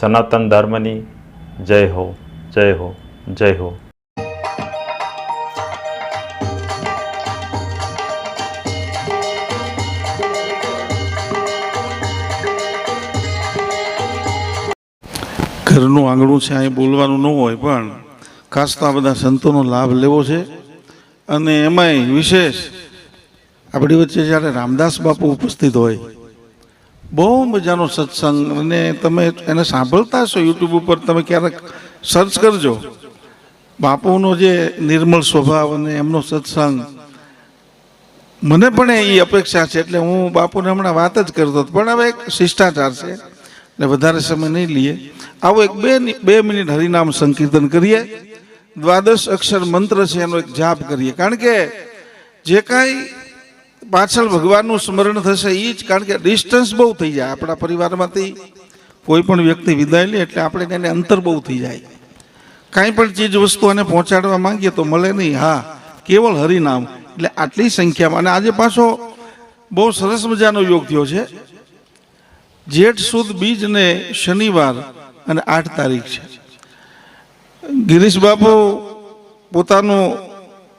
સનાતન ધર્મની જય હો, જય હો, જય હો. ઘરનું આંગણું છે, અહીં બોલવાનું ન હોય, પણ ખાસ તો આ બધા સંતોનો લાભ લેવો છે. અને એમાંય વિશેષ આપણી વચ્ચે જ્યારે રામદાસ બાપુ ઉપસ્થિત હોય, બહુ મજાનો સત્સંગ, અને તમે એને સાંભળતા હશો યુટ્યુબ ઉપર, તમે ક્યારેક સર્ચ કરજો. બાપુનો જે નિર્મળ સ્વભાવ અને એમનો સત્સંગ, મને પણ એ અપેક્ષા છે. એટલે હું બાપુને હમણાં વાત જ કરતો હતો, પણ હવે એક શિષ્ટાચાર છે એટલે વધારે સમય નહીં લઈએ. આવો એક બે મિનિટ હરિનામ સંકીર્તન કરીએ. 12 અક્ષર મંત્ર છે, એનો એક જાપ કરીએ. કારણ કે જે કાંઈ પાછળ ભગવાનનું સ્મરણ થશે એ જ, કારણ કે ડિસ્ટન્સ બહુ થઈ જાય આપણા પરિવારમાંથી. કોઈ પણ વ્યક્તિ વિદાય લે એટલે આપણે એને અંતર બહુ થઈ જાય. કાંઈ પણ ચીજ વસ્તુ એને પહોંચાડવા માંગીએ તો મળે નહીં. હા, કેવળ હરિનામ. એટલે આટલી સંખ્યામાં. અને આજે પાછો બહુ સરસ મજાનો યોગ થયો છે. જેઠ સુદ બીજ ને શનિવાર અને 8 તારીખ છે. ગિરીશ બાપુ પોતાનું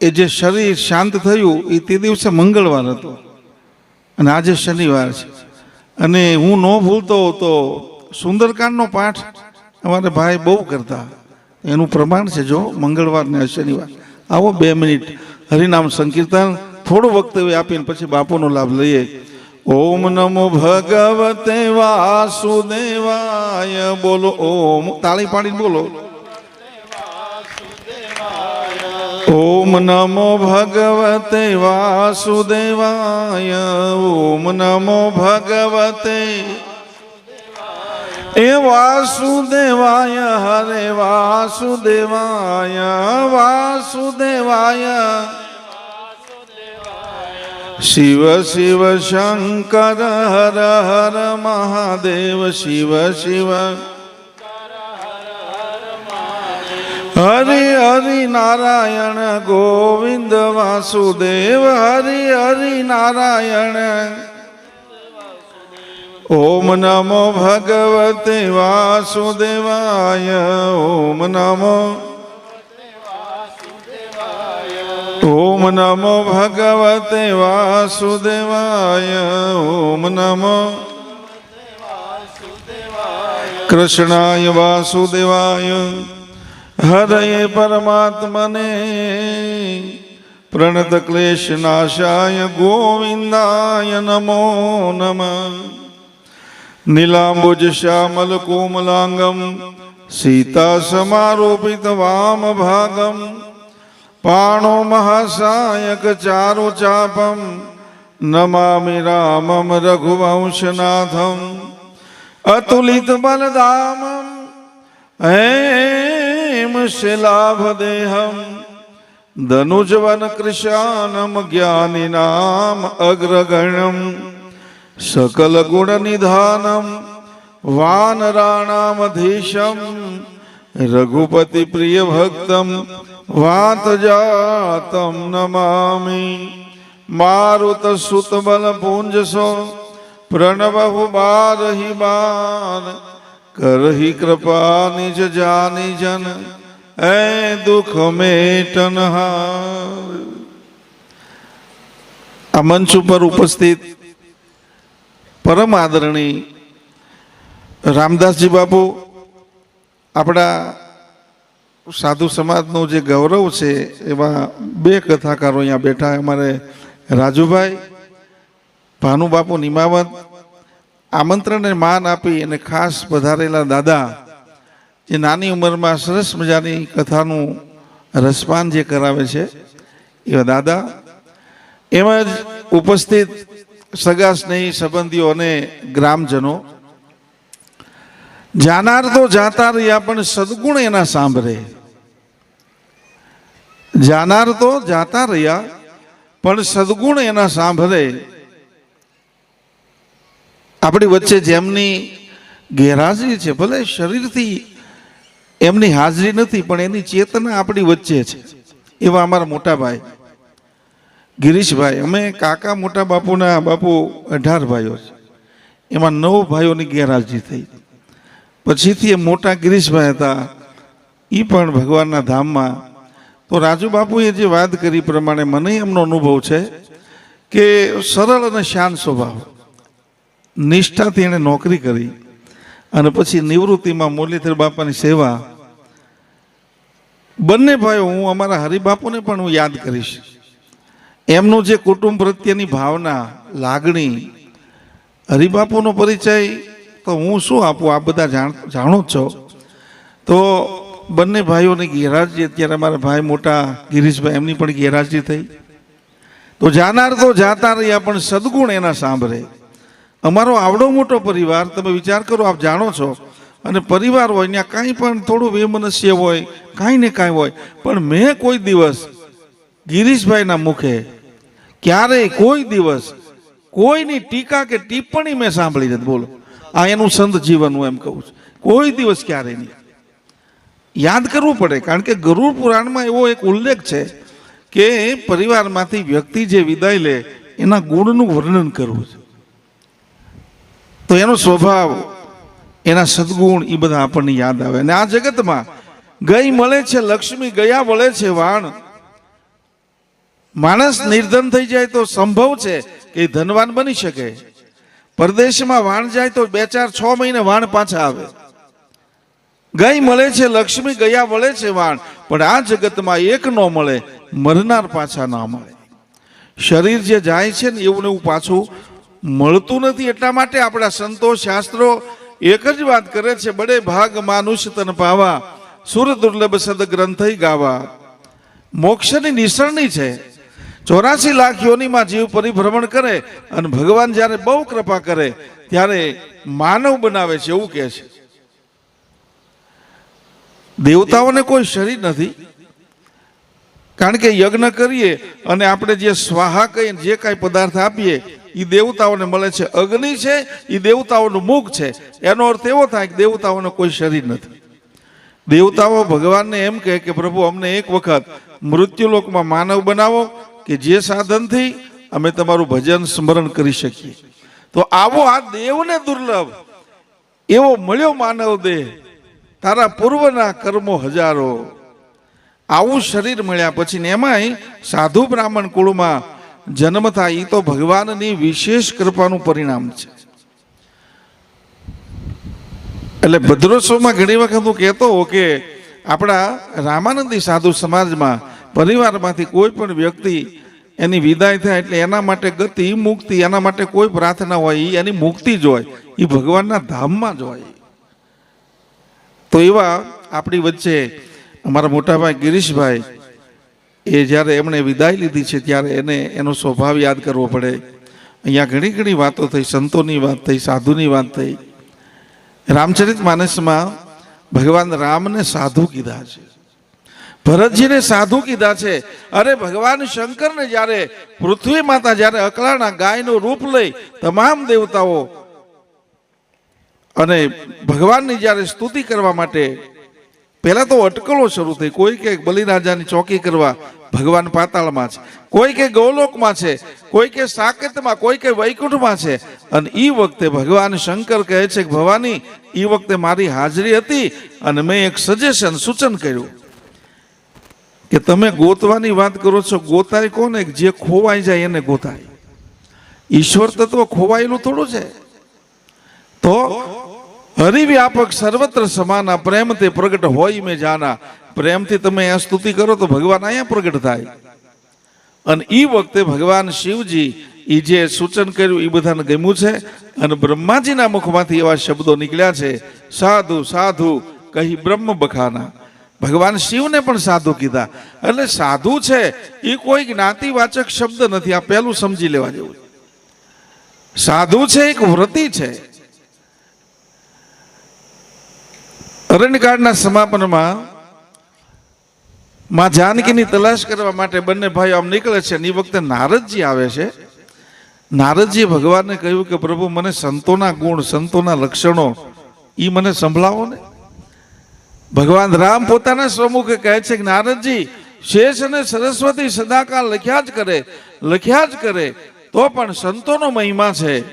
એ જે શરીર શાંત થયું એ તે દિવસે મંગળવાર હતો અને આજે શનિવાર છે. અને હું ન ભૂલતો તો સુંદરકાંડનો પાઠ અમારે ભાઈ બહુ કરતા, એનું પ્રમાણ છે. જો મંગળવાર ને શનિવાર. આવો 2 મિનિટ હરિનામ સંકીર્તન, થોડું વક્તવ્ય આપીને પછી બાપુનો લાભ લઈએ. ઓમ નમો ભગવતે વાસુદેવાય. બોલો ઓમ. તાળી પાડીને બોલો. ઓમ નમો ભગવતે વાસુદેવાય. ઓમ નમો ભગવતે એ વાસુદેવાય. હરે વાસુદેવાય. વાસુદેવાય. શિવ શિવ શંકર હર હર મહાદેવ. શિવ શિવ હરિ હરિ નારાયણ ગોવિંદ વાસુદેવ. હરિ હરિ નારાયણ. ઓમ નમો ભગવતે વાસુદેવાય. ઓમ નમો ઓમ નમો ભગવતે વાસુદેવાય. ઓમ નમો કૃષ્ણાય વાસુદેવાય. હરયે પરમાત્મને પ્રણત ક્લેશ નાશાય ગોવિંદાય નમો નમઃ. નીલાંબુજ શ્યામલ કોમલાંગમ સીતા સમારોપિત વામ ભાગમ. પાણો મહાસાયક ચારુ ચાપમ નમામિ રામમ રઘુવંશનાથમ. અતુલિત બલધામમ હેમ શિલાભદેહમ. ધનુજવન કૃશાનમ જ્ઞાનિનામ અગ્રગણ્યમ. સકલ ગુણ નિધાનમ વાનરાણામધીશમ. રઘુપતિ પ્રિય ભક્તમ વાત જાતમ નમામિ. મારુત સુત બલ પુંજસો પ્રણવહુ બારહિ બાર. કરહી કૃપા નિજ જાની જન એ દુઃખ મેટનહાર. આ મંચ ઉપર ઉપસ્થિત પરમ આદરણીય રામદાસજી બાપુ, આપણા સાધુ સમાજનું જે ગૌરવ છે, એવા 2 કથાકારો અહીંયા બેઠા. અમારે રાજુભાઈ ભાનુબાપુ નિમાવત, આમંત્રણને માન આપી અને ખાસ પધારેલા દાદા, જે નાની ઉંમરમાં સરસ મજાની કથાનું રસપાન જે કરાવે છે એવા દાદા. એમાં જ ઉપસ્થિત સગા સ્નેહી સંબંધીઓ અને ગ્રામજનો. જાનાર તો જાતા રહ્યા પણ સદગુણ એના સાંભળે. જાનાર તો જાતા રહ્યા પણ સદગુણ એના સાંભળે. આપણી વચ્ચે જેમની ગેરહાજરી છે, ભલે શરીરથી એમની હાજરી નથી પણ એની ચેતના આપણી વચ્ચે છે, એવા અમારા મોટા ભાઈ ગિરીશભાઈ. અમે કાકા મોટા બાપુના બાપુ 18 ભાઈઓ છે, એમાં 9 ભાઈઓની ગેરહાજરી થઈ. પછીથી એ મોટા ગિરીશભાઈ હતા, એ પણ ભગવાનના ધામમાં. તો રાજુ બાપુએ જે વાત કરી પ્રમાણે મને એમનો અનુભવ છે કે સરળ અને શાંત સ્વભાવ, નિષ્ઠાથી એણે નોકરી કરી અને પછી નિવૃત્તિમાં મુરલીધર બાપાની સેવા. બંને ભાઈઓ, હું અમારા હરિબાપુને પણ હું યાદ કરીશ. એમનું જે કુટુંબ પ્રત્યેની ભાવના, લાગણી. હરિબાપુનો પરિચય તો હું શું આપું, આ બધા જાણો જ છો. તો બંને ભાઈઓની ગેરહાજરી, અત્યારે અમારા ભાઈ મોટા ગિરીશભાઈ, એમની પણ ગેરહાજરી થઈ. તો જાનાર તો જાતા રહ્યા, પણ સદગુણ એના સાંભળે. અમારો આવડો મોટો પરિવાર, તમે વિચાર કરો, આપ જાણો છો. અને પરિવાર હોય ત્યાં કાંઈ પણ થોડું વેમનસ્ય હોય, કાંઈ ને કાંઈ હોય, પણ મેં કોઈ દિવસ ગિરીશભાઈના મુખે ક્યારેય કોઈ દિવસ કોઈની ટીકા કે ટિપ્પણી મેં સાંભળી નથી. બોલો, આ એનું સંત જીવન હું એમ કહું છું. કોઈ દિવસ ક્યારેય નહીં. યાદ કરવું પડે, કારણ કે ગરુડ પુરાણમાં એવો એક ઉલ્લેખ છે કે પરિવારમાંથી વ્યક્તિ જે વિદાય લે એના ગુણનું વર્ણન કરવું છે. તો એનો સ્વભાવ, એના સદગુણ, એ બધા આપણને યાદ આવે. અને આ જગતમાં ગઈ મળે છે લક્ષ્મી, ગયા વળે છે વાણ. માણસ નિર્ધન થઈ જાય તો સંભવ છે કે ધનવાન બની શકે. પરદેશમાં વાણ જાય તો 2-4-6 મહિને વાણ પાછા આવે. ગઈ મળે છે લક્ષ્મી, ગયા વળે છે વાણ. પણ આ જગતમાં એક ન મળે, મરનાર પાછા ના મળે. શરીર જે જાય છે ને એવું ને એવું પાછું મળતું નથી. એટલા માટે આપણા સંતો શાસ્ત્રો એક જ વાત કરે છે, બડે ભાગ માનુષ તન પાવા, સુર દુર્લભ સદ ગ્રંથઈ ગાવા. મોક્ષની નિસરણી છે. 84 લાખ યોનીમાં જીવ પરિભ્રમણ કરે અને ભગવાન જ્યારે બહુ કૃપા કરે ત્યારે માનવ બનાવે છે, એવું કહે છે. દેવતાઓને કોઈ શરીર નથી, કારણ કે યજ્ઞ કરીએ અને આપણે જે સ્વાહા કહીએ, જે કાંઈ પદાર્થ આપીએ એ દેવતાઓને મળે છે. અગ્નિ છે એ દેવતાઓનું મુખ છે. એનો અર્થ એવો થાય કે દેવતાઓને કોઈ શરીર નથી. દેવતાઓ ભગવાનને એમ કહે કે પ્રભુ, અમને એક વખત મૃત્યુલોકમાં માનવ બનાવો કે જે સાધનથી અમે તમારું ભજન સ્મરણ કરી શકીએ. તો આવો આ દેવને દુર્લભ એવો મળ્યો માનવ દેહ, તારા પૂર્વના કર્મો હજારો. આવું શરીર મળ્યા પછી ને એમાંય સાધુ બ્રાહ્મણ કુળમાં જન્મ થાય, એ તો ભગવાનની વિશેષ કૃપાનું પરિણામ છે. એટલે ભદ્રોત્સવમાં ઘણી વખત હું કહેતો હોઉં કે આપણા રામાનંદી સાધુ સમાજમાં પરિવારમાંથી કોઈ પણ વ્યક્તિ એની વિદાય થાય એટલે એના માટે ગતિ, મુક્તિ, એના માટે કોઈ પ્રાર્થના હોય, એની મુક્તિ જ હોય, એ ભગવાનના ધામમાં જ હોય. તો એવા આપણી વચ્ચે અમારા મોટાભાઈ ગિરીશભાઈ, એ જ્યારે એમણે વિદાય લીધી છે ત્યારે એને એનો સ્વભાવ યાદ કરવો પડે. અહીંયા ઘણી ઘણી વાતો થઈ, સંતોની વાત થઈ, સાધુની વાત થઈ. રામચરિત માનસમાં ભગવાન રામને સાધુ કીધા છે, ભરતજીને સાધુ કીધા છે. અરે ભગવાન શંકરને જ્યારે પૃથ્વી માતા જ્યારે અકળાણા ગાયનું રૂપ લઈ તમામ દેવતાઓ અને ભગવાનની જ્યારે સ્તુતિ કરવા માટે પહેલા તો અટકળો શરૂ થઈ. કોઈ કે બલિરાજાની ચોકી કરવા ભગવાન પાતાળમાં છે, કોઈ કે ગૌલોકમાં છે, કોઈ કે સાકેતમાં, કોઈ કે વૈકુંઠમાં છે. અને એ વખતે ભગવાન શંકર કહે છે કે ભવાની, એ વખતે મારી હાજરી હતી અને મેં એક સજેશન, સૂચન કર્યું કે તમે ગોતવાની વાત કરો છો. ગોતાય કોને? જે ખોવાઈ જાય એને ગોતાય. ઈશ્વર તત્વ ખોવાયેલું થોડું છે. તો હરિવ્યાપક સર્વત્ર સમાના, પ્રેમ તે પ્રગટ હોય મેં જાના. પ્રેમથી તમે આ સ્તુતિ કરો તો ભગવાન અહીંયા પ્રગટ થાય. અને એ વખતે ભગવાન શિવજી એ જે સૂચન કર્યું એ બધાને ગમ્યું છે. અને બ્રહ્માજીના મુખમાંથી એવા શબ્દો નીકળ્યા છે, સાધુ સાધુ કહી બ્રહ્મ બખાના. ભગવાન શિવને પણ સાધુ કીધા. એટલે સાધુ છે એ કોઈ જ્ઞાતિવાચક શબ્દ નથી. આ પહેલું સમજી લેવા જેવું. સાધુ છે એક વ્રતિ છે. અરણ્યકાળના સમાપનમાં માં જાનકીની તલાશ કરવા માટે બંને ભાઈઓ આમ નીકળે છે. એ વખતે નારદજી આવે છે. નારદજીએ ભગવાનને કહ્યું કે પ્રભુ, મને સંતોના ગુણ, સંતોના લક્ષણો એ મને સંભળાવો ને. ભગવાન રામ પોતાના સ્વમુખે કહે છે કે નારદજી, શેષ અને સરસ્વતી સદાકાળ લખ્યા જ કરે, તો પણ સંતોનો મહિમા છે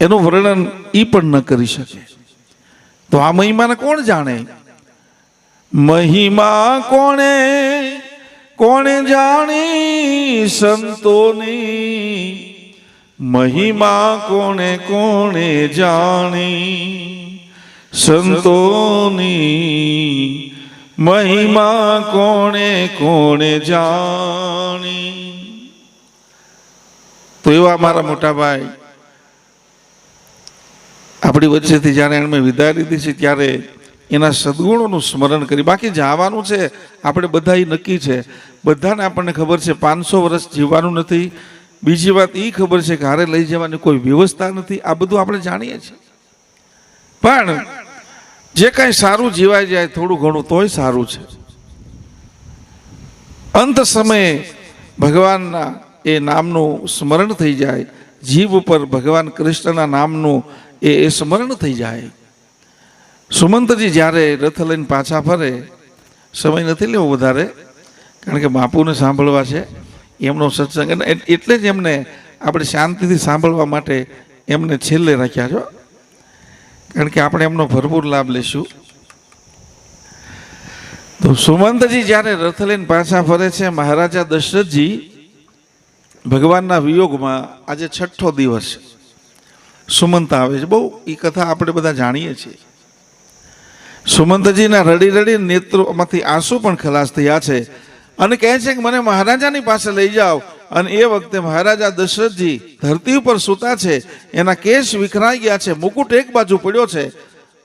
એનું વર્ણન એ પણ ન કરી શકે. તો આ મહિમાને કોણ જાણે? મહિમા કોણે કોણે જાણી સંતોની, મહિમા કોણે કોણે જાણી સંતોની, મહિમા કોણે કોણે જાણી. તો એવા મારા મોટા ભાઈ આપણી વચ્ચેથી જ્યારે એમણે વિદાય લીધી છે ત્યારે એના સદગુણોનું સ્મરણ કરી. બાકી જવાનું છે આપણે બધા નક્કી છે, બધાને આપણને ખબર છે 500 વર્ષ જીવવાનું નથી. બીજી વાત એ ખબર છે કે હારે લઈ જવાની કોઈ વ્યવસ્થા નથી. આ બધું આપણે જાણીએ છીએ, પણ જે કાંઈ સારું જીવાઈ જાય થોડું ઘણું તોય સારું છે. અંત સમયે ભગવાનના એ નામનું સ્મરણ થઈ જાય, જીભ ઉપર ભગવાન કૃષ્ણના નામનું એ સ્મરણ થઈ જાય. સુમંતજી જ્યારે રથ લઈને પાછા ફરે, સમય નથી લેવો વધારે કારણ કે બાપુને સાંભળવા છે એમનો સત્સંગ, એટલે જ એમને આપણે શાંતિથી સાંભળવા માટે એમને છેલ્લે રાખ્યા છો, કારણ કે આપણે એમનો ભરપૂર લાભ લઈશું. તો સુમંતજી જ્યારે રથ લઈને પાછા ફરે છે, મહારાજા દશરથજી ભગવાનના વિયોગમાં આજે 6ઠ્ઠો દિવસ સુમંત આવે છે. બહુ એ કથા આપણે બધા જાણીએ છીએ. સુમંતજીના રડી રડી નેત્રોમાંથી આંસુ પણ ખલાસ થયા છે અને કહે છે કે મને મહારાજાની પાસે લઈ જાઓ. અને એ વખતે મહારાજા દશરથજી ધરતી ઉપર સૂતા છે, એના કેશ વિખરાઈ ગયા છે, મુકુટ એક બાજુ પડ્યો છે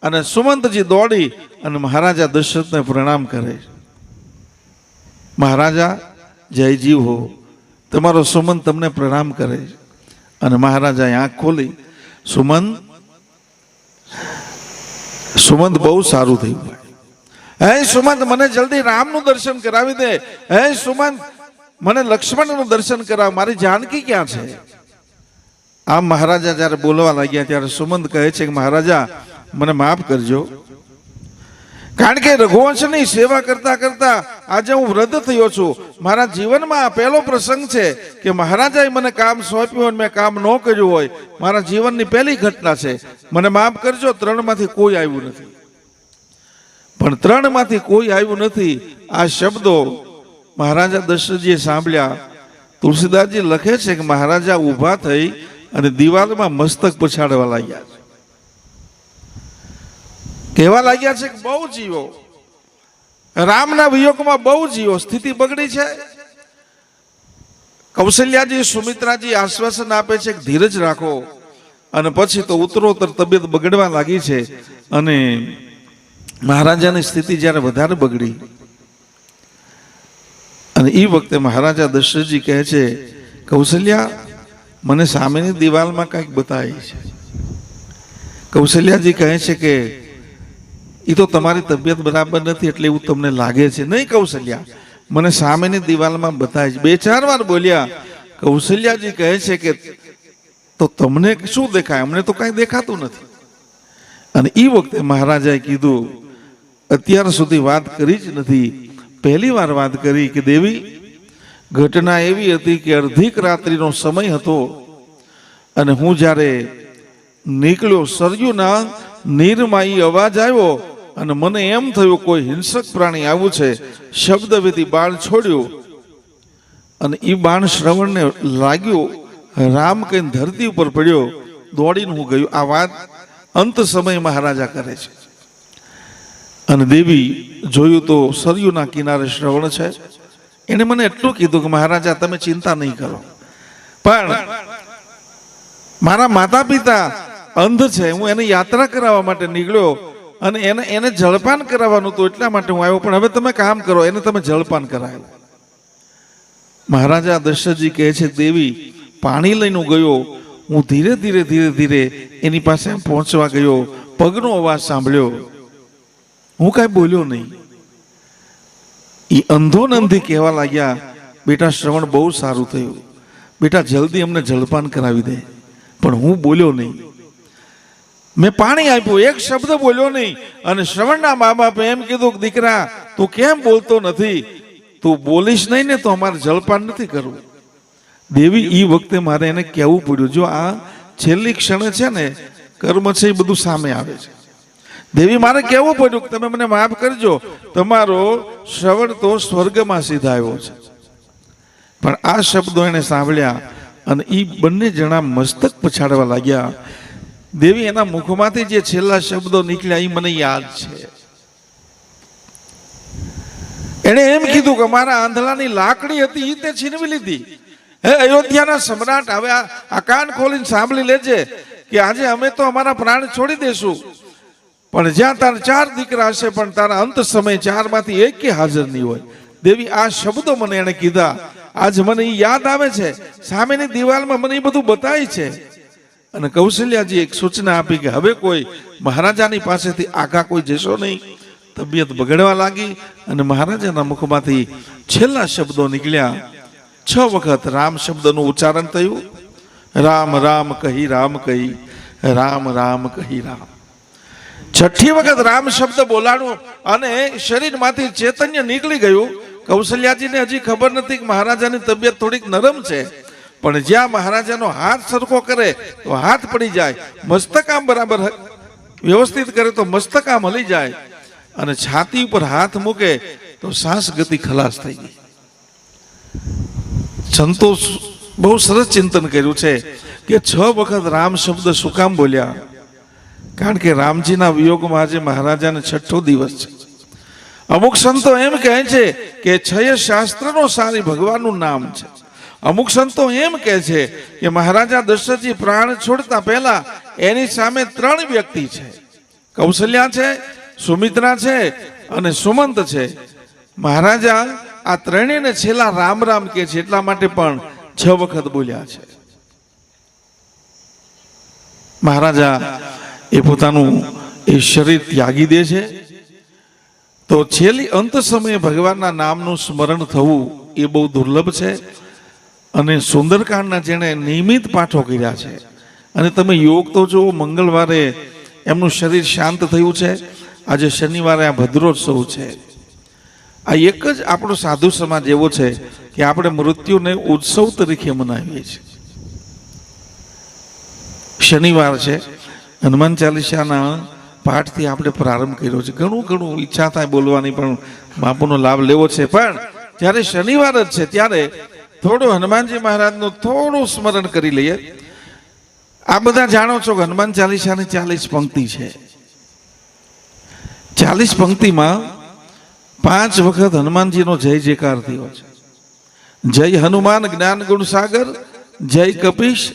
અને સુમંતજી દોડી અને મહારાજા દશરથને પ્રણામ કરે. મહારાજા જય જીવ હો, તમારો સુમંત તમને પ્રણામ કરે. અને મહારાજાએ આંખ ખોલી, સુમંત બહુ સારું થયું. હે સુમંત, મને જલ્દી રામનું દર્શન કરાવી દે. હે સુમંત, મને લક્ષ્મણનું દર્શન કરાવ. મારી જાનકી ક્યાં છે? આમ મહારાજા જ્યારે બોલવા લાગ્યા ત્યારે સુમંત કહે છે કે મહારાજા મને માફ કરજો, કારણ કે રઘુવંશની સેવા કરતા કરતા આજે હું વૃદ્ધ થયો છું. મારા જીવનમાં આ પહેલો પ્રસંગ છે કે મહારાજાએ મને કામ સોંપ્યું અને મેં કામ ન કર્યું હોય. મારા જીવનની પહેલી ઘટના છે, મને માફ કરજો. 3માંથી કોઈ આવ્યું નથી. પણ 3માંથી કોઈ આવ્યું નથી આ શબ્દો મહારાજા દશરથજીએ સાંભળ્યા. તુલસીદાસજી લખે છે કે મહારાજા ઊભા થઈ અને દિવાલમાં મસ્તક પછાડવા લાગ્યા, કહેવા લાગ્યા છે કે બહુ જીવો, રામના વિયોગમાં બહુ જીવો, સ્થિતિ બગડી છે. કૌશલ્યાજી સુમિત્રાજી આશ્વાસન આપે છે કે ધીરજ રાખો, અને પછી તો ઉત્તરોત્તર તબિયત બગડવા લાગી છે. અને મહારાજાની સ્થિતિ જ્યારે વધારે બગડી અને એ વખતે મહારાજા દશરથજી કહે છે કૌશલ્યા, મને સામેની દિવાલમાં કંઈક બતાવી છે. કૌશલ્યાજી કહે છે કે એ તો તમારી તબિયત બરાબર નથી એટલે એવું તમને લાગે છે. નહીં કૌશલ્યા, મને સામેની દિવાલમાં બતાવી. 2-4 વાર બોલ્યા. કૌશલ્યાજી કહે છે કે તો તમને શું દેખાય? અમને તો કાંઈ દેખાતું નથી. અને એ વખતે મહારાજાએ કીધું, અત્યાર સુધી વાત કરી જ નથી, પહેલી વાર વાત કરી કે દેવી, ઘટના એવી હતી કે અડધીક રાત્રિનો સમય હતો અને હું જ્યારે નીકળ્યો, સરયુના નીરમાઈ અવાજ આવ્યો અને મને એમ થયું કોઈ હિંસક પ્રાણી આવ્યું છે. શબ્દવેદી બાણ છોડ્યું અને એ બાણ શ્રવણને લાગ્યું. રામ કહીને ધરતી ઉપર પડ્યો, દોડીને હું ગયો. આ વાત અંત સમય મહારાજા કરે છે. અને દેવી જોયું તો સરયુના કિનારે શ્રવણ છે. એને મને એટલું કીધું કે મહારાજા તમે ચિંતા નહીં કરો, પણ મારા માતા પિતા અંધ છે, હું એને યાત્રા કરાવવા માટે નીકળ્યો અને એને જળપાન કરાવવાનું હતું એટલા માટે હું આવ્યો, પણ હવે તમે કામ કરો, એને તમે જળપાન કરાવેલું. મહારાજા દશરથજી કહે છે દેવી પાણી લઈને ગયો, હું ધીરે ધીરે ધીરે ધીરે એની પાસે પહોંચવા ગયો, પગનો અવાજ સાંભળ્યો, હું કાંઈ બોલ્યો નહીં. એ અંધો નંધી કહેવા લાગ્યા, બેટા શ્રવણ બહુ સારું થયું, બેટા જલ્દી અમને જળપાન કરાવી દે. પણ હું બોલ્યો નહીં. મેં પાણી આપ્યું, એક શબ્દ બોલ્યો નહીં. અને શ્રવણના મા બાપે એમ કીધું કે દીકરા તું કેમ બોલતો નથી? તું બોલીશ નહીં ને તો અમારે જળપાન નથી કરવું. દેવી એ વખતે મારે એને કહેવું પડ્યું, જો આ છેલ્લી ક્ષણે છે ને કર્મ છે એ બધું સામે આવે છે. દેવી મારે કહેવું પડ્યું કે તમે મને માફ કરજો, તમારો શ્રવણ તો સ્વર્ગમાં સીધાયો છે. પણ આ શબ્દો એને સાંભળ્યા અને એ બંને જણા મસ્તક પછાડવા લાગ્યા. દેવી એના મુખમાંથી જે છેલ્લા શબ્દો નીકળ્યા એ મને યાદ છે. એણે એમ કીધું કે મારા આંધળાની લાકડી હતી તે છીનવી લીધી. હે અયોધ્યાના સમ્રાટ, હવે આ કાન ખોલીને સાંભળી લેજે કે આજે અમે તો અમારા પ્રાણ છોડી દેશું, પણ જ્યાં તારા 4 દીકરા હશે પણ તારા અંત સમય 4 માંથી એક કે હાજર નહીં હોય. દેવી આ શબ્દો મને એને કીધા, આજ મને એ યાદ આવે છે. સામેની દિવાલમાં મને એ બધું બતાય છે. અને કૌશલ્યાજી એક સૂચના આપી કે હવે કોઈ મહારાજાની પાસેથી આગા કોઈ જશો નહીં. તબિયત બગડવા લાગી અને મહારાજાના મુખમાંથી છેલ્લા શબ્દો નીકળ્યા. 6 વખત રામ શબ્દનું ઉચ્ચારણ થયું. રામ રામ કહી રામ કહી, રામ રામ કહી રામ. 6ઠી વખત રામ શબ્દ બોલાણું અને શરીરમાંથી ચૈતન્ય નીકળી ગયું. કૌશલ્યાજીને હજી ખબર નથી કે મહારાજાની તબિયત થોડીક નરમ છે, પણ જ્યાં મહારાજાનો હાથ સરખો કરે તો હાથ પડી જાય, મસ્તક આમ બરાબર વ્યવસ્થિત કરે તો મસ્તક આમ હલી જાય, અને છાતી ઉપર હાથ મૂકે તો શ્વાસ ગતિ ખલાસ થઈ ગઈ. સંતોષ બહુ સરસ ચિંતન કર્યું છે કે 6 વખત રામ શબ્દ શું કામ બોલ્યા? કારણ કે રામજીના વિયોગમાં આજે મહારાજાને 6ઠો દિવસ છે. અમુક સંતો એમ કહે છે કે 6 શાસ્ત્રનો સારી ભગવાનનું નામ છે. અમુક સંતો એમ કહે છે કે મહારાજા દશરથજી પ્રાણ છોડતા પહેલા એની સામે 3 વ્યક્તિ છે. કૌશલ્યા છે, સુમિત્રા છે અને સુમંત છે. મહારાજા આ ત્રણેયને છેલ્લા રામ રામ કહે છે, એટલા માટે પણ 6 વખત બોલ્યા છે. મહારાજા એ પોતાનું એ શરીર ત્યાગી દે છે તો છેલ્લી અંત સમયે ભગવાનના નામનું સ્મરણ થવું એ બહુ દુર્લભ છે. અને સુંદરકાંડના જેણે નિયમિત પાઠો કર્યા છે, અને તમે યોગ તો જો મંગળવારે એમનું શરીર શાંત થયું છે. આજે શનિવારે આ ભદ્રોત્સવ છે. આ એક જ આપણો સાધુ સમાજ એવો છે કે આપણે મૃત્યુને ઉત્સવ તરીકે મનાવીએ છીએ. શનિવાર છે, હનુમાન ચાલીસાના પાઠથી આપણે પ્રારંભ કર્યો છે. ઘણું ઈચ્છા થાય બોલવાની, પણ બાપુનો લાભ લેવો છે. પણ જ્યારે શનિવાર જ છે ત્યારે થોડું હનુમાનજી મહારાજનું થોડું સ્મરણ કરી લઈએ. આ બધા જાણો છો કે હનુમાન ચાલીસાની 40 પંક્તિ છે. 40 પંક્તિમાં 5 વખત હનુમાનજીનો જય જયકાર થયો છે. જય હનુમાન જ્ઞાન ગુણ સાગર, જય કપીશ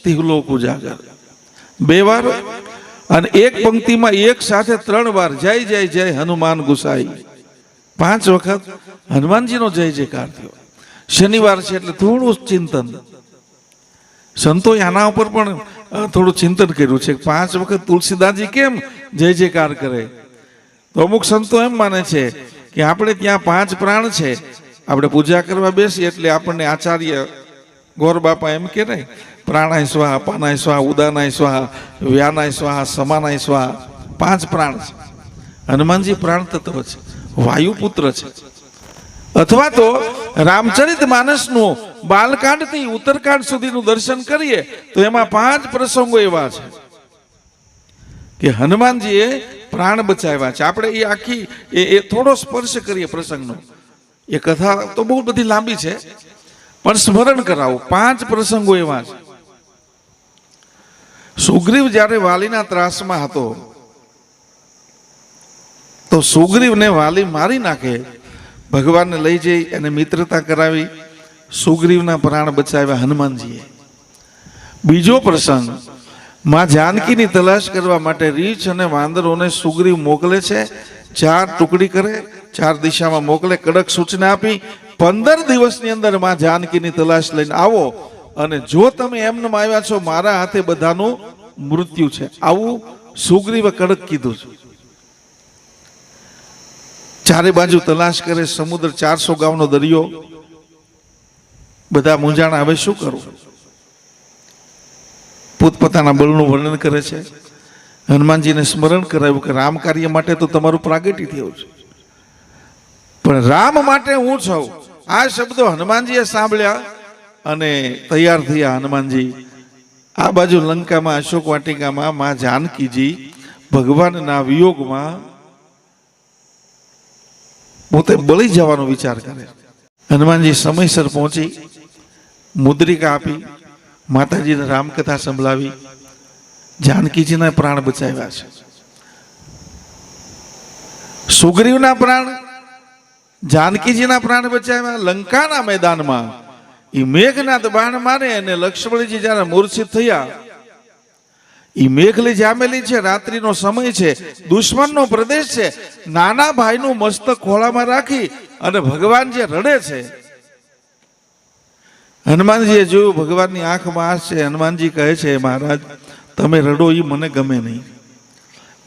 તિહલોક ઉજાગર. 2 વાર, અને એક પંક્તિમાં એક સાથે 3 વાર જય જય જય હનુમાન ગુસાઈ. 5 વખત હનુમાનજીનો જય જયકાર થયો. શનિવાર છે એટલે થોડું ચિંતન. સંતોએ આના ઉપર પણ થોડું ચિંતન કર્યું છે. 5 વખત તુલસીદાસજી કેમ જય જયકાર કરે? તો અમુક સંતો એમ માને છે કે આપણે ત્યાં 5 પ્રાણ છે, આપણે પૂજા કરવા બેસીએ એટલે આપણને આચાર્ય ગોર બાપા એમ કે નહીં, પ્રાણાય સ્વાહા, અપાનાય સ્વાહા, ઉદાનાય સ્વાહા, વ્યાનાય સ્વાહા, સમાનાય સ્વાહા. 5 પ્રાણ છે. હનુમાનજી પ્રાણ તત્વ છે, વાયુપુત્ર છે. અથવા તો રામચરિત માનસનું બાલકાંડથી ઉત્તરકાંડ સુધીનું દર્શન કરીએ તો એમાં 5 પ્રસંગો એવા છે કે હનુમાનજીએ પ્રાણ બચાવ્યા છે. આપણે એ આખી એ થોડો સ્પર્શ કરીએ પ્રસંગનો. એ કથા તો બહુ બધી લાંબી છે, પણ સ્મરણ કરાવો. 5 પ્રસંગો એવા છે. સુગ્રીવ જ્યારે વાલીના ત્રાસમાં હતો તો સુગ્રીવને વાલી મારી નાખે, ભગવાનને લઈ જઈ એને મિત્રતા કરાવી, સુગ્રીવના પ્રાણ બચાવ્યા હનુમાનજીએ. બીજો પ્રસંગ, માં જાનકીની તલાશ કરવા માટે રીછ અને વાંદરોને સુગ્રીવ મોકલે છે. 4 ટુકડી કરે, 4 દિશામાં મોકલે, કડક સૂચના આપી 15 દિવસની અંદર માં જાનકીની તલાશ લઈને આવો, અને જો તમે એમને આવ્યા છો મારા હાથે બધાનું મૃત્યુ છે. આવું સુગ્રીવે કડક કીધું છે. 4 બાજુ તલાશ કરે, સમુદ્ર 400 ગામનો દરિયો, બધા મૂંઝાણા, હવે શું કરવું? પોતપોતાના બળનું વર્ણન કરે છે. હનુમાનજીને સ્મરણ કરાવ્યું કે રામ કાર્ય માટે તો તમારું પ્રાગટ્ય થયું છે, પણ રામ માટે હું છું. આ શબ્દો હનુમાનજીએ સાંભળ્યા અને તૈયાર થયા. હનુમાનજી આ બાજુ લંકામાં અશોક વાટિકામાં માં જાનકીજી ભગવાનના વિયોગમાં પોતે બળી જવાનો વિચાર કરે. હનુમાનજી સમયસર પહોંચી, મુદ્રિકા આપી, માતાજીને રામકથા સંભળાવી, જાનકીજીના પ્રાણ બચાવ્યા છે. સુગ્રીવના પ્રાણ, જાનકીજીના પ્રાણ બચાવ્યા. લંકાના મેદાનમાં એ મેઘનાદ બાણ મારે અને લક્ષ્મણજી જ્યારે મૂર્છિત થયા, એ મેઘલી જામેલી છે, રાત્રિનો સમય છે, દુશ્મનનો પ્રદેશ છે, નાના ભાઈનું મસ્તક ખોળામાં રાખી અને ભગવાન જે રડે છે. હનુમાનજીએ જોયું ભગવાનની આંખમાં આંસ છે. હનુમાનજી કહે છે, મહારાજ તમે રડો એ મને ગમે નહીં.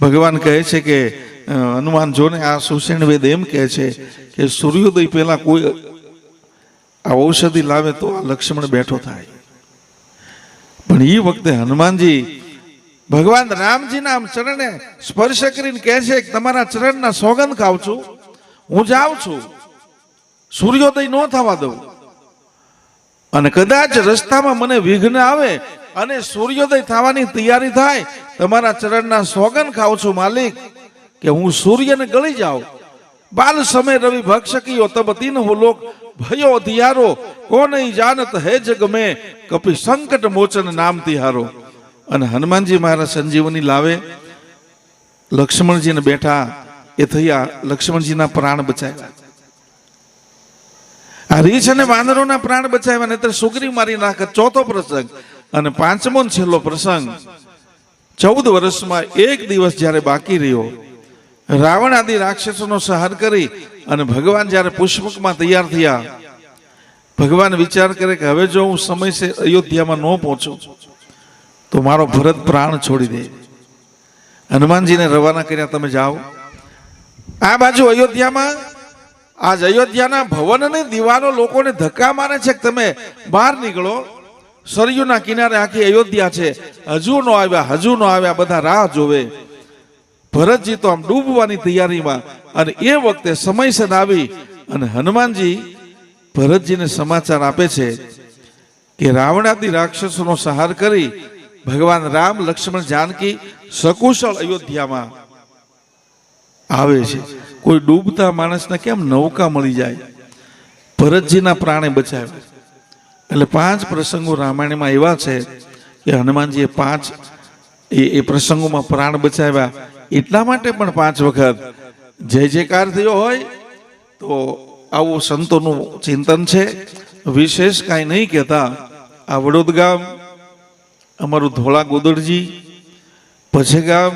ભગવાન કહે છે કે હનુમાન જોને આ સુષેણ વેદ એમ કહે છે કે સૂર્યોદય પહેલા કોઈ આ ઔષધિ લાવે તો આ લક્ષ્મણ બેઠો થાય. પણ એ વખતે હનુમાનજી ભગવાન રામજીના આમ ચરણે સ્પર્શ કરીને કહે છે કે તમારા ચરણના સોગંદ ખાવ છું, હું જાઉં છું, સૂર્યોદય ન થવા દઉં. અને કદાચ રસ્તામાં મને વિઘ્ન આવે અને સૂર્યોદય થવાની તૈયારી થાય, તમારા ચરણના સોગંદ ખાઉં છું માલિક કે હું સૂર્યને ગળી જાઉં. બાલ સમય રવિ ભક્ષકીયો તબ તીન હો લોક ભયો ધિયારો કોને જાનત હે જગ મેં કપી સંકટ મોચન નામ તિહારો. અને હનુમાનજી મહારાજ સંજીવની લાવે, લક્ષ્મણજીને બેઠા એ થયા, લક્ષ્મણજીના પ્રાણ બચાવ્યા. આ રીછ અને વાનરોના પ્રાણ બચાવ્યા, નહીતર સુગ્રીવ મારી નાખે. ચોથો પ્રસંગ. અને પાંચમો છેલ્લો પ્રસંગ, 14 વર્ષમાં એક દિવસ જ્યારે બાકી રહ્યો, રાવણ આદિ રાક્ષસોનો સંહાર કરી અને ભગવાન જ્યારે પુષ્પકમાં તૈયાર થયા, ભગવાન વિચાર કરે કે હવે જો હું સમયસર અયોધ્યામાં ન પહોંચું તો મારો ભરત પ્રાણ છોડી દે. હનુમાનજીને રવાના કર્યા, તમે જાઓ. આ બાજુ અયોધ્યામાં આજ અયોધ્યાના ભવનની દિવાલો લોકોને ધક્કા મારે છે કે તમે બહાર નીકળો, સરયુના કિનારે આખી અયોધ્યા છે, હજુ ન આવ્યા, બધા રાહ જોવે. ભરતજી તો આમ ડૂબવાની તૈયારીમાં. અને એ વખતે સમયસર આવી અને હનુમાનજી ભરતજીને સમાચાર આપે છે કે રાવણાદી રાક્ષસોનો સંહાર કરી ભગવાન રામ, લક્ષ્મણ, જાનકી સકુશળ અયોધ્યામાં આવે છે. કોઈ ડૂબતા માણસને કેમ નૌકા મળી જાય, ભરતજીના પ્રાણે બચાવ્યા. એટલે 5 પ્રસંગો રામાયણમાં એવા છે કે હનુમાનજીએ 5 એ પ્રસંગોમાં પ્રાણ બચાવ્યા. એટલા માટે પણ 5 વખત જય જયકાર થયો હોય. તો આવું સંતોનું ચિંતન છે. વિશેષ કાંઈ નહીં કહેતા. આ વડોદ ગામ, અમારું ધોળા ગોદડજી, પછી ગામ.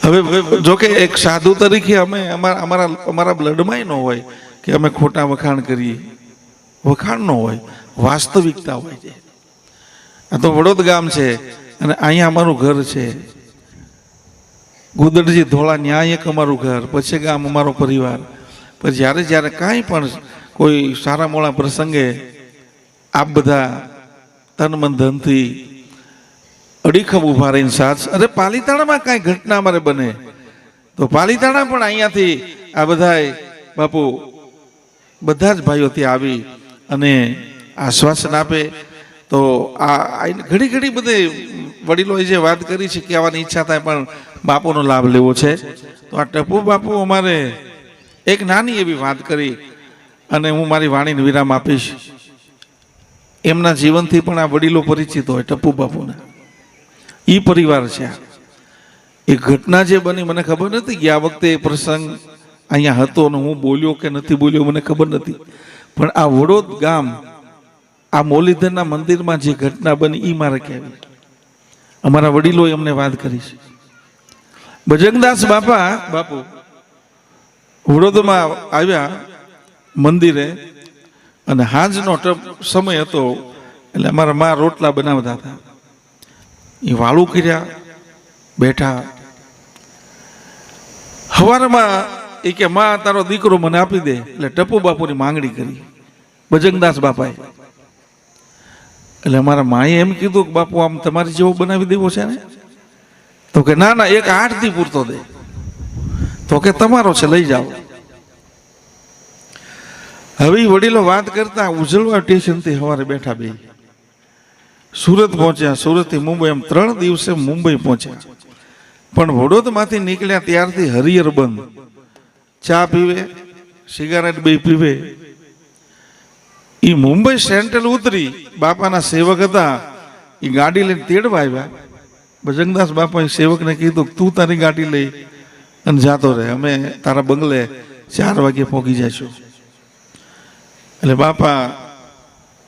હવે જોકે એક સાધુ તરીકે અમે અમારા બ્લડમાં ન હોય કે અમે ખોટા વખાણ કરીએ. વખાણ ન હોય, વાસ્તવિકતા હોય છે. આ તો વડોદ ગામ છે અને અહીંયા અમારું ઘર છે. ગોદડજી ધોળા ન્યાય એક અમારું ઘર, પછી ગામ અમારો પરિવાર. પણ જ્યારે કાંઈ પણ કોઈ સારા મોળા પ્રસંગે આપ બધા તન મન ધનથી અડીખમ ઉભા રહીને સાથ. અરે પાલીતાણામાં કાંઈ ઘટના અમારે બને તો પાલીતાણા પણ અહીંયાથી આ બધાય બાપુ બધા જ ભાઈઓ ત્યાં આવી અને આશ્વાસન આપે. તો આ ઘડી બધે વડીલોએ જે વાત કરી છે કહેવાની ઈચ્છા થાય, પણ બાપુનો લાભ લેવો છે. તો આ ટપુ બાપુ અમારે એક નાની એવી વાત કરી અને હું મારી વાણીને વિરામ આપીશ. એમના જીવનથી પણ આ વડીલો પરિચિત હોય, ટપુ બાપુના. એ પરિવાર છે. એ ઘટના જે બની મને ખબર નથી કે આ વખતે એ પ્રસંગ અહીંયા હતો અને હું બોલ્યો કે નથી બોલ્યો મને ખબર નથી. પણ આ વડોદ ગામ, આ મોલીધરના મંદિરમાં જે ઘટના બની એ મારે કહેવી. અમારા વડીલોએ અમને વાત કરી છે. બજરંગદાસ બાપુ વડોદમાં આવ્યા મંદિરે અને હાંજનો સમય હતો. એટલે અમારા મા રોટલા બનાવતા હતા. એ વાળું કર્યા, બેઠા. સવારમાં એ કે માં તારો દીકરો મને આપી દે. એટલે ટપુ બાપુની માંગણી કરી બજરંગદાસ બાપાએ. એટલે અમારા માએ એમ કીધું કે બાપુ આમ તમારી જેવો બનાવી દેવો છે ને? તો કે ના, એક 8 દી પૂરતો દે. તો કે તમારો છે, લઈ જાઓ. હવે વડીલો વાત કરતા ઉજળવા સ્ટેશનથી સવારે બેઠા બે સુરત પહોંચ્યા, સુરતથી મુંબઈ, એમ 3 દિવસે મુંબઈ પહોંચ્યા. પણ વડોદમાંથી નીકળ્યા ત્યારથી હરિહર બંધ. ચા પીવે, સિગારેટ બે પીવે. એ મુંબઈ સેન્ટ્રલ ઉતરી, બાપાના સેવક હતા, એ ગાડી લઈને તેડવા આવ્યા. ભજનદાસ બાપાએ સેવકને કીધું તું તારી ગાડી લઈ અને જાતો રહે, અમે તારા બંગલે 4 વાગે પહોંચી જઈશું. એટલે બાપા,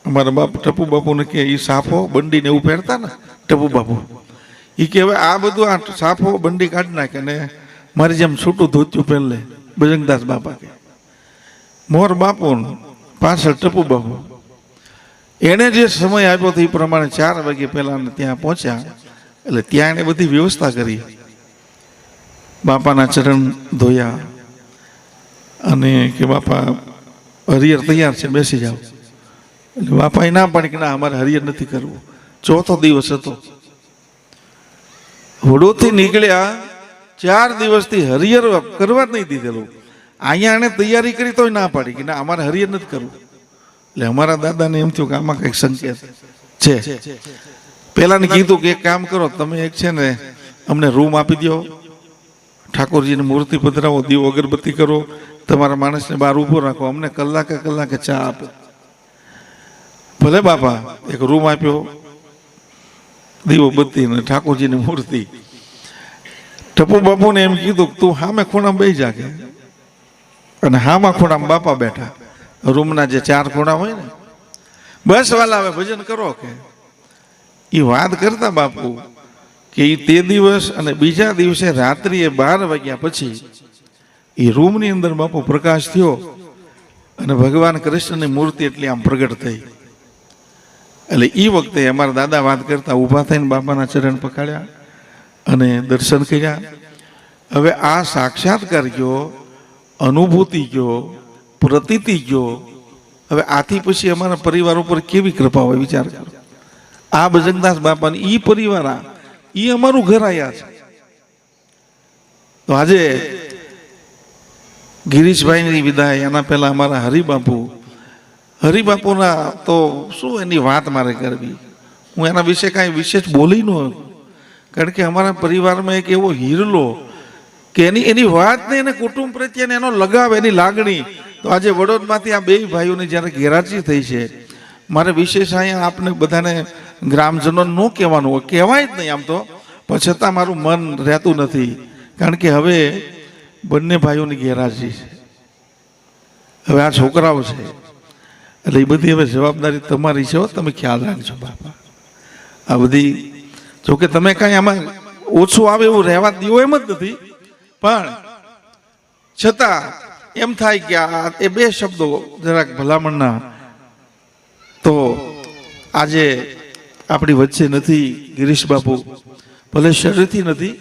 અમારા બાપ ટપુ બાપુને કે એ સાફો બંડીને એવું પહેરતા ને ટપુ બાપુ, એ કે હવે આ બધું આ સાફો બંડી કાઢી નાખે ને મારી જેમ છૂટું ધોત્યું પહેર લે. ભજનદાસ બાપા કે મોર બાપુ પાછળ ટપુ બાપુ, એણે જે સમય આપ્યો હતો એ પ્રમાણે 4 વાગે પહેલા ત્યાં પહોંચ્યા. એટલે ત્યાં એણે બધી વ્યવસ્થા કરી. બાપાના ચરણ ધોયા અને કે બાપા હરિહર તૈયાર છે, બેસી જાઓ. એટલે બાપાએ ના પાડી કે ના, અમારે હરિહર નથી કરવું. 4થો દિવસ હતો. વડોદથી નીકળ્યા, 4 દિવસથી હરિહર કરવા જ નહીં દીધેલું. અહીંયા એને તૈયારી કરી તોય ના પાડી કે ના, અમારે હરિહર નથી કરવું. એટલે અમારા દાદાને એમ થયું કે આમાં કંઈક સંકેત છે. પેલાને કીધું કે એક કામ કરો, તમે એક છે ને અમને રૂમ આપી દો, ઠાકોરજીની મૂર્તિ પધરાવો, દીવો અગરબત્તી કરો, તમારા માણસને બહાર ઊભો રાખો, અમને કલાકે ચા આપો. ભલે બાપા, એક રૂમ આપ્યો, દીવો બત્તી ને ઠાકોરજીની મૂર્તિ. ટપુ બાપુને એમ કીધું તું હામે ખૂણામાં બેસી જા કે, અને હામા ખૂણામાં બાપા બેઠા. રૂમના જે 4 ખૂણા હોય ને, બસ વાલા હવે ભજન કરો કે. એ વાત કરતા બાપુ કે એ તે દિવસ અને બીજા દિવસે રાત્રિએ 12 વાગ્યા પછી એ રૂમની અંદર બાપુ પ્રકાશ થયો અને ભગવાન કૃષ્ણની મૂર્તિ એટલી આમ પ્રગટ થઈ. એટલે એ વખતે અમારા દાદા વાત કરતા ઊભા થઈને બાપાના ચરણ પકડ્યા અને દર્શન કર્યા. હવે આ સાક્ષાત્કાર ગયો, અનુભૂતિ ગયો, પ્રતીતિ ગયો. હવે આથી પછી અમારા પરિવાર ઉપર કેવી કૃપા હોય વિચાર કરો. આ ભજનદાસ બાપાની ઈ પરિવાર, ઈ અમારું ઘર આયા છે. તો આજે ગિરીશભાઈની વિદાય, એના પહેલા અમારા હરિબાપુના તો શું એની વાત મારે કરવી. હું એના વિશે કાંઈ વિશેષ બોલી ન, કારણ કે અમારા પરિવારમાં એક એવો હિરલો કે એની વાત ને એને કુટુંબ પ્રત્યે એનો લગાવ, એની લાગણી. તો આજે વડોદમાંથી આ 2 ભાઈઓની જ્યારે ગેરહાજરી થઈ છે, મારે વિશેષ અહીંયા આપને બધાને ગ્રામજનો ન કહેવાનું હોય, કહેવાય જ નહીં આમ તો, પણ છતાં મારું મન રહેતું નથી. કારણ કે હવે બંને ભાઈઓની ગેરહાજરી છે, હવે આ છોકરાઓ છે, એટલે એ બધી હવે જવાબદારી તમારી છે. તમે ખ્યાલ રાખજો બાપા. આ બધી જોકે તમે કાંઈ આમાં ઓછું આવે એવું રહેવા દો એમ જ નથી, પણ છતાં એમ થાય કે આ એ 2 શબ્દો જરાક ભલામણના. તો આજે આપણી વચ્ચે નથી ગિરીશ બાપુ, ભલે શરીરથી નથી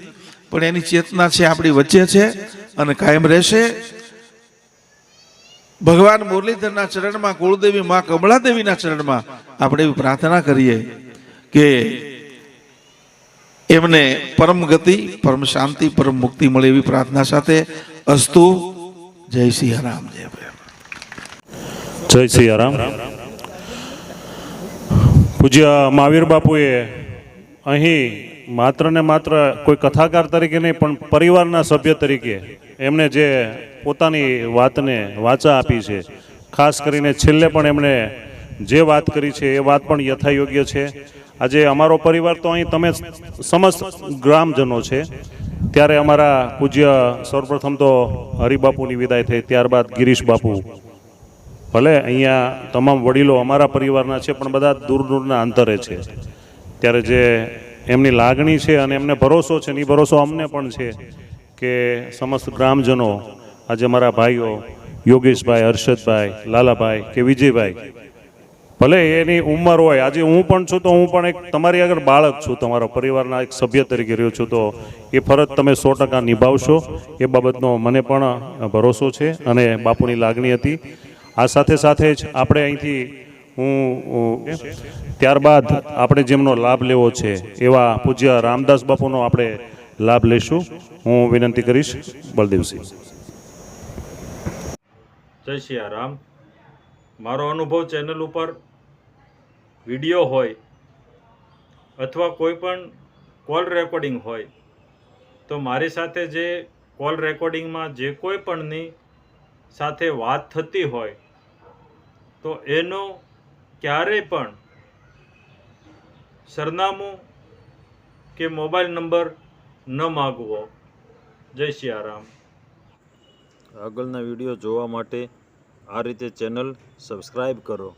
પણ એની ચેતના છે, આપણી વચ્ચે છે અને કાયમ રહેશે. ભગવાન મુરલીધરના ચરણમાં, કુળદેવી માં કમળાદેવીના ચરણમાં આપણે એવી પ્રાર્થના કરીએ કે એમને પરમ ગતિ, પરમ શાંતિ, પરમ મુક્તિ મળે એવી પ્રાર્થના સાથે અસ્તુ. જય સિયારામ. જય સિયારામ. પૂજ્ય મહાવીર બાપુએ અહીં માત્ર ને માત્ર કોઈ કથાકાર તરીકે નહીં, પણ પરિવારના સભ્ય તરીકે એમણે જે પોતાની વાતને વાચા આપી છે, ખાસ કરીને છેલ્લે પણ એમણે જે વાત કરી છે એ વાત પણ યથાયોગ્ય છે. આજે અમારો પરિવાર તો અહીં તમે સમસ્ત ગ્રામજનો છે, ત્યારે અમારા પૂજ્ય સૌપ્રથમ તો હરિબાપુની વિદાય થઈ, ત્યારબાદ ગિરીશ બાપુ. ભલે અહીંયા તમામ વડીલો અમારા પરિવારના છે, પણ બધા દૂર દૂરના અંતરે છે. ત્યારે જે એમની લાગણી છે અને એમને ભરોસો છે, ને એ ભરોસો અમને પણ છે કે સમસ્ત ગ્રામજનો, આજે મારા ભાઈઓ યોગેશભાઈ, હર્ષદભાઈ, લાલાભાઈ કે વિજયભાઈ, ભલે એની ઉંમર હોય, આજે હું પણ છું તો હું પણ એક તમારી આગળ બાળક છું, તમારા પરિવારના એક સભ્ય તરીકે રહ્યો છું, તો એ ફરજ તમે 100% નિભાવશો એ બાબતનો મને પણ ભરોસો છે અને બાપુની લાગણી હતી. આ સાથે સાથે જ આપણે અહીંથી ત્યારબાદ આપણે જેમનો લાભ લેવો છે એવા પૂજ્ય રામદાસ બાપુનો આપણે લાભ લેશું. હું વિનંતી કરીશ. બળદેવસિંહ. જય સિયારામ. મારો અનુભવ ચેનલ ઉપર વિડીયો હોય અથવા કોઈ પણ કોલ રેકોર્ડિંગ હોય તો મારી સાથે જે કોલ રેકોર્ડિંગમાં જે કોઈ પણની સાથે વાત થતી હોય તો એનો ક્યારેય પણ સરનામું કે મોબાઈલ નંબર ન માગવો. જય સિયારામ. આગળના વિડીયો જોવા માટે આ રીતે ચેનલ સબસ્ક્રાઈબ કરો.